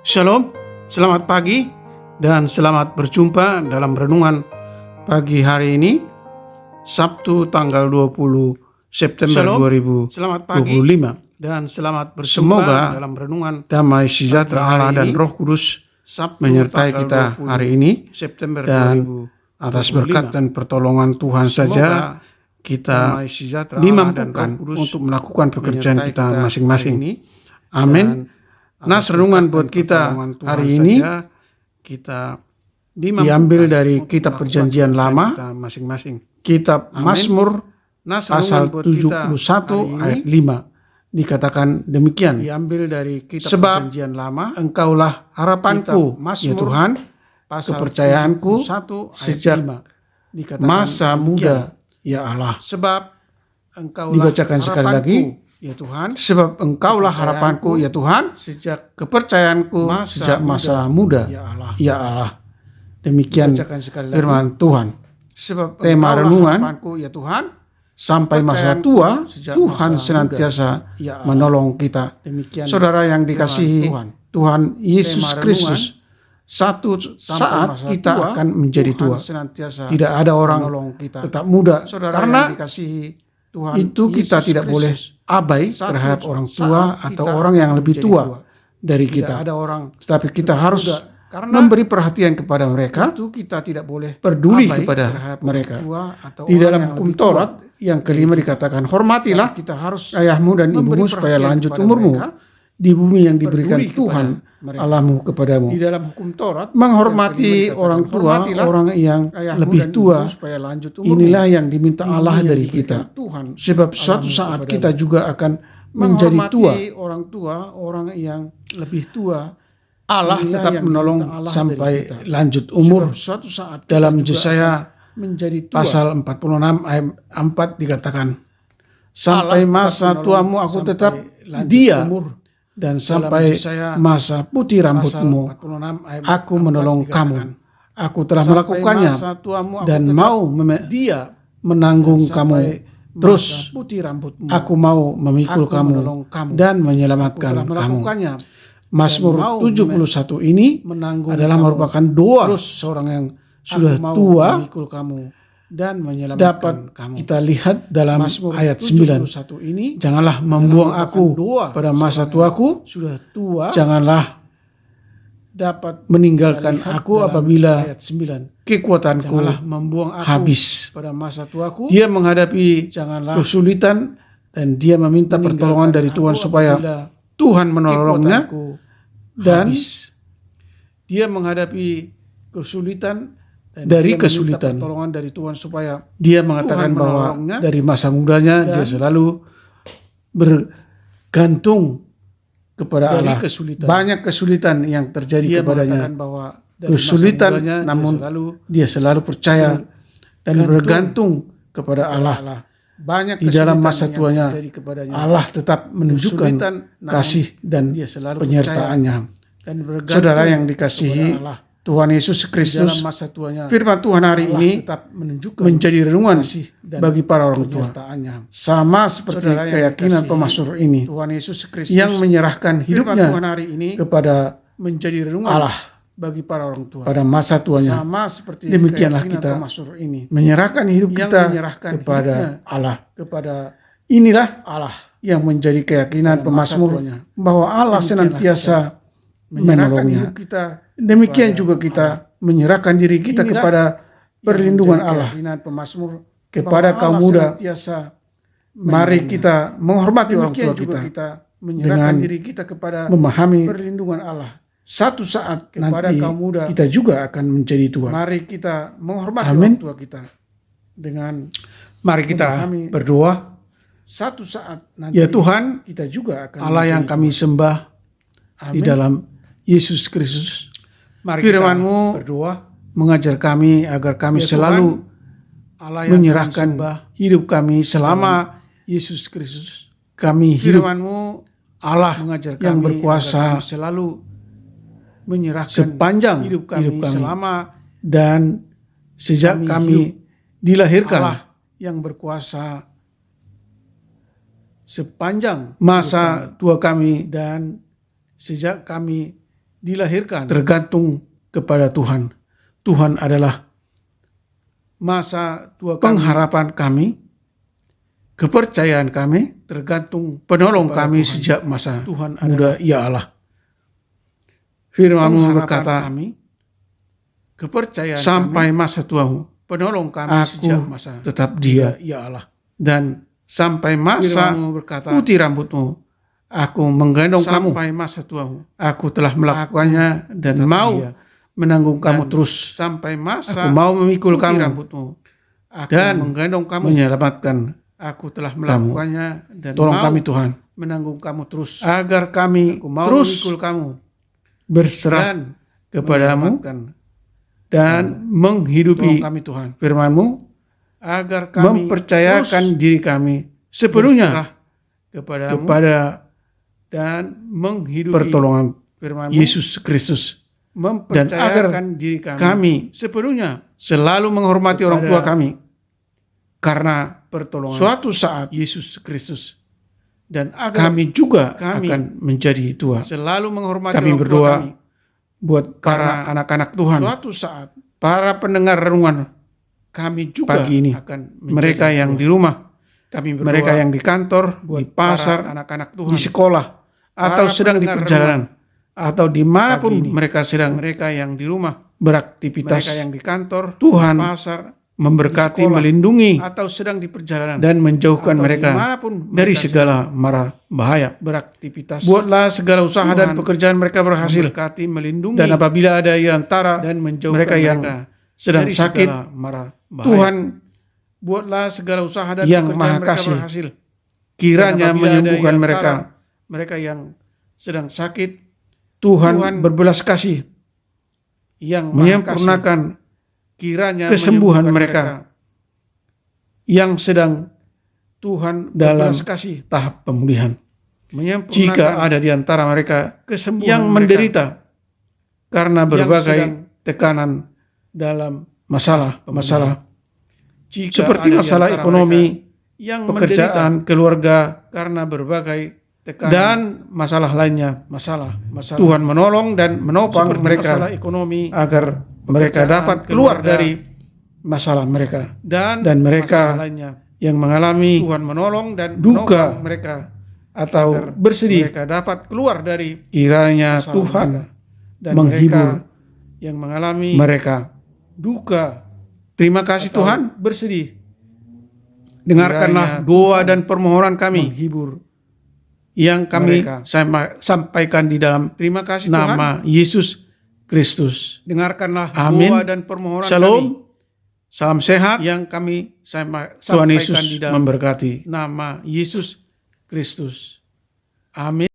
Shalom, selamat pagi dan selamat berjumpa dalam renungan pagi hari ini, Sabtu tanggal 20 September 2025. Dan selamat berjumpa dalam renungan damai sejahtera Allah dan Roh Kudus menyertai kita hari ini, September dan atas berkat dan pertolongan Tuhan saja kita dimampukan untuk melakukan pekerjaan kita masing-masing. Amin. Nas renungan buat kita hari ini kita diambil dari kitab Perjanjian Lama, kitab Mazmur pasal 71 ayat 5. Dikatakan demikian, diambil dari kitab Perjanjian Lama, Engkaulah harapanku ya Tuhan, kepercayaanku sejak masa muda ya Allah. Sebab Engkaulah dibacakan sekali lagi ya Tuhan, sebab Engkaulah harapanku ya Tuhan, sejak kepercayaanku sejak masa muda ya Allah. Demikian firman Tuhan. Sebab tema renungan ya Tuhan, sampai masa tua Tuhan senantiasa menolong kita. Saudara yang dikasihi Tuhan Yesus Kristus, satu saat kita akan menjadi tua. Tidak ada orang tetap muda, karena Tuhan itu kita tidak boleh abai terhadap orang tua atau orang yang lebih tua dari kita. Tetapi kita harus memberi perhatian kepada mereka. Itu kita tidak boleh peduli kepada mereka. Di dalam hukum Taurat yang kelima dikatakan, hormatilah kita harus ayahmu dan ibumu supaya lanjut umurmu di bumi yang diberikan Tuhan Allahmu kepadamu. Di dalam hukum Taurat, menghormati orang tua, orang yang lebih tua, inilah yang diminta Allah dari kita. Sebab suatu saat kita juga akan menjadi tua. Orang tua, orang yang lebih tua, Allah tetap menolong sampai lanjut umur. Suatu saat dalam Yesaya pasal 46 ayat 4 dikatakan, sampai masa tuamu aku tetap dia, dan sampai masa putih rambutmu aku menolong kamu. Aku telah melakukannya dan mau menanggung kamu. Terus aku mau memikul kamu dan menyelamatkan kamu. Mazmur 71 ini adalah merupakan doa seorang yang sudah tua dan dapat kita lihat dalam ayat 9. Janganlah membuang aku pada masa tuaku, sudah tua. Janganlah dapat meninggalkan aku apabila kekuatanku habis. Pada masa tuaku, dia menghadapi kesulitan dan dia meminta pertolongan dari Tuhan supaya Tuhan menolongnya, dan dia menghadapi kesulitan dari kesulitan, pertolongan dari Tuhan supaya dia mengatakan bahwa dari masa mudanya dia selalu bergantung kepada Allah. Banyak kesulitan yang terjadi kepadanya, kesulitan, namun dia selalu percaya dan bergantung kepada Allah. Banyak di dalam masa tuanya Allah tetap menunjukkan kasih dan penyertaannya. Saudara yang dikasihi Tuhan Yesus Kristus, firman Tuhan hari ini menjadi renungan bagi para orang tua. Sama seperti keyakinan pemazmur ini yang menyerahkan hidupnya kepada Allah bagi para orang tua pada masa tuanya. Demikianlah kita menyerahkan hidup kita kepada Allah. Inilah Allah yang menjadi keyakinan pemazmur, bahwa Allah senantiasa menolongnya. Demikian juga kita menyerahkan diri kita kepada perlindungan Allah. Kepada kaum muda, mari kita menghormati orang tua kita dengan memahami perlindungan Allah. Satu saat nanti kita juga akan menjadi tua. Mari kita menghormati orang tua kita dengan mari kita berdoa. Satu saat nanti ya Tuhan, kita juga akan Allah yang kami sembah di dalam Yesus Kristus. Firman-Mu berdoa mengajar kami agar kami selalu menyerahkan hidup kami selama Yesus Kristus. Kami hidup Allah yang berkuasa selalu menyerahkan sepanjang hidup kami selama dan sejak kami dilahirkan. Allah yang berkuasa sepanjang masa tua kami dan sejak kami dilahirkan tergantung kepada Tuhan. Tuhan adalah masa tua kami, pengharapan kami, kepercayaan kami tergantung penolong kami Tuhan. Sejak masa Tuhan muda ya Allah. Firman-Mu berkata, kami, kepercayaan sampai kami, masa tuamu, penolong kami sejak masa tetap Dia ya Allah. Dan sampai masa berkata, putih rambutmu, aku menggendong kamu. Sampai masa tuamu, aku telah melakukannya dan mau menanggung kamu terus. Sampai masa aku mau memikul kamu rambutmu, dan menggendong kamu, menyelamatkan. Aku telah melakukannya dan tolong kami Tuhan, menanggung kamu terus, agar kami mau terus memikul kamu, berserah kepadamu dan menghidupi kami Tuhan firman-Mu, agar kami mempercayakan diri kami sepenuhnya kepada dan menghidupi pertolongan firman-Mu Yesus Kristus, dan agar diri kami sepenuhnya selalu menghormati orang tua kami karena pertolongan suatu saat Yesus Kristus, dan agar kami juga akan menjadi tua, selalu menghormati kami orang tua kami. Buat para anak-anak Tuhan, suatu saat para pendengar renungan kami juga pagi ini akan mereka yang di rumah, kami berdoa, mereka yang di kantor, di pasar, anak-anak Tuhan, di sekolah, atau sedang di perjalanan, atau dimanapun mereka sedang, mereka yang di rumah beraktivitas, mereka yang di kantor, Tuhan pasar, memberkati, sekolah, melindungi, atau sedang di perjalanan, dan menjauhkan mereka dari segala mara bahaya beraktivitas. Buatlah segala usaha Tuhan, dan pekerjaan mereka berhasil, memberkati, melindungi, dan apabila ada di antara dan menjauhkan mereka yang sedang sakit, mara bahaya, Tuhan, buatlah segala usaha dan yang pekerjaan mereka berhasil, kiranya menyembuhkan mereka yang sedang sakit. Tuhan berbelas kasih yang menyempurnakan kiranya kesembuhan mereka yang sedang Tuhan dalam kasih tahap pemulihan. Jika ada di antara mereka yang menderita karena berbagai tekanan dalam masalah seperti masalah ekonomi, pekerjaan, keluarga, karena berbagai tekanan dan masalah lainnya, masalah Tuhan menolong dan menopang mereka masalah ekonomi agar mereka dapat keluar dari masalah mereka, dan mereka yang mengalami Tuhan menolong dan duka mereka atau bersedih, mereka dapat keluar dari kiranya Tuhan dan menghibur yang mengalami mereka duka. Terima kasih Tuhan, bersedih. Dengarkanlah doa dan permohonan kami, menghibur yang kami sampaikan di dalam terima kasih nama Tuhan, Yesus Kristus. Dengarkanlah doa dan permohonan kami. Salam sehat yang kami sampaikan. Tuhan Yesus memberkati. Nama Yesus Kristus. Amin.